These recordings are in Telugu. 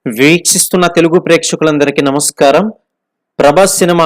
వీక్షిస్తున్న తెలుగు ప్రేక్షకులందరికీ నమస్కారం. 'ప్రభాస్' సినిమా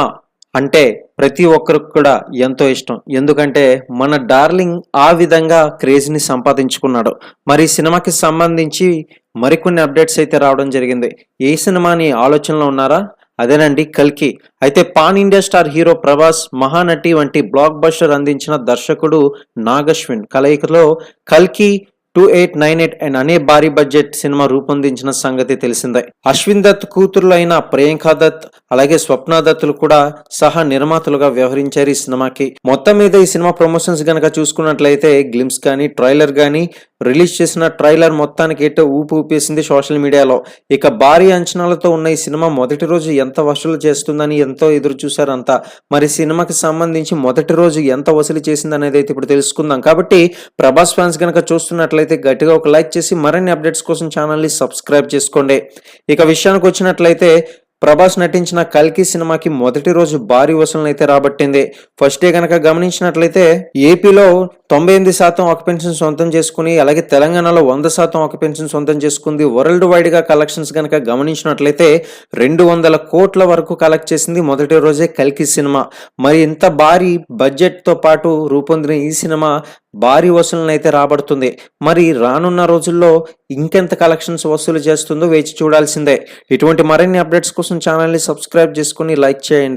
అంటే ప్రతి ఒక్కరికి కూడా ఎంతో ఇష్టం. ఎందుకంటే మన డార్లింగ్ ఆ విధంగా క్రేజ్‌ని సంపాదించుకున్నాడు. మరి ఈ సినిమాకి సంబంధించి మరికొన్ని అప్డేట్స్ అయితే రావడం జరిగింది. ఏ సినిమా అని ఆలోచనలో ఉన్నారా? అదేనండి 'కల్కి'. అయితే pan India star hero 'Prabhas', 'Mahanati' వంటి బ్లాక్ బస్టర్ అందించిన దర్శకుడు నాగశ్విన్ కలయికలో 'కల్కి 2898' అనే భారీ బడ్జెట్ సినిమా రూపొందించిన సంగతి తెలిసిందే. అశ్విన్ దత్ కూతుర్లు అయిన ప్రియాంక దత్ అలాగే స్వప్న దత్తులు కూడా సహా నిర్మాతలుగా వ్యవహరించారు ఈ సినిమాకి. మొత్తం మీద ఈ సినిమా ప్రమోషన్స్ గనక చూసుకున్నట్లయితే గ్లిమ్స్ కానీ ట్రైలర్ కానీ రిలీజ్ చేసిన ట్రైలర్ మొత్తానికి ఏటో ఊపి ఊపేసింది సోషల్ మీడియాలో. ఇక భారీ అంచనాలతో ఉన్న ఈ సినిమా మొదటి రోజు ఎంత వసూలు చేస్తుందని ఎంతో ఎదురు చూశారంతా. మరి సినిమాకి సంబంధించి మొదటి రోజు ఎంత వసూలు చేసింది అనేది అయితే ఇప్పుడు తెలుసుకుందాం. కాబట్టి ప్రభాస్ ఫ్యాన్స్ గనక చూస్తున్నట్లయితే గట్టిగా ఒక లైక్ చేసి మరిన్ని అప్డేట్స్ కోసం ఛానల్ని సబ్స్క్రైబ్ చేసుకోండి. ఇక విషయానికి వచ్చినట్లయితే ప్రభాస్ నటించిన 'కల్కి' సినిమాకి మొదటి రోజు భారీ వసూలను అయితే రాబట్టింది. ఫస్ట్ డే కనుక గమనించినట్లయితే ఏపీలో 98% ఆక్యుపెన్సీని సొంతం చేసుకుని అలాగే తెలంగాణలో 100% ఆక్యుపెన్సీని సొంతం చేసుకుంది. వరల్డ్ వైడ్ గా కలెక్షన్స్ కనుక గమనించినట్లయితే 200 కోట్ల వరకు కలెక్ట్ చేసింది మొదటి రోజే 'కల్కి' సినిమా. మరి ఇంత భారీ బడ్జెట్ తో పాటు రూపొందిన ఈ సినిమా భారీ వసూలను అయితే రాబడుతుంది. మరి రానున్న రోజుల్లో ఇంకెంత కలెక్షన్స్ వసూలు చేస్తుందో వేచి చూడాల్సిందే. ఇటువంటి మరిన్ని అప్డేట్స్ కోసం ఛానల్ని సబ్స్క్రైబ్ చేసుకుని లైక్ చేయండి.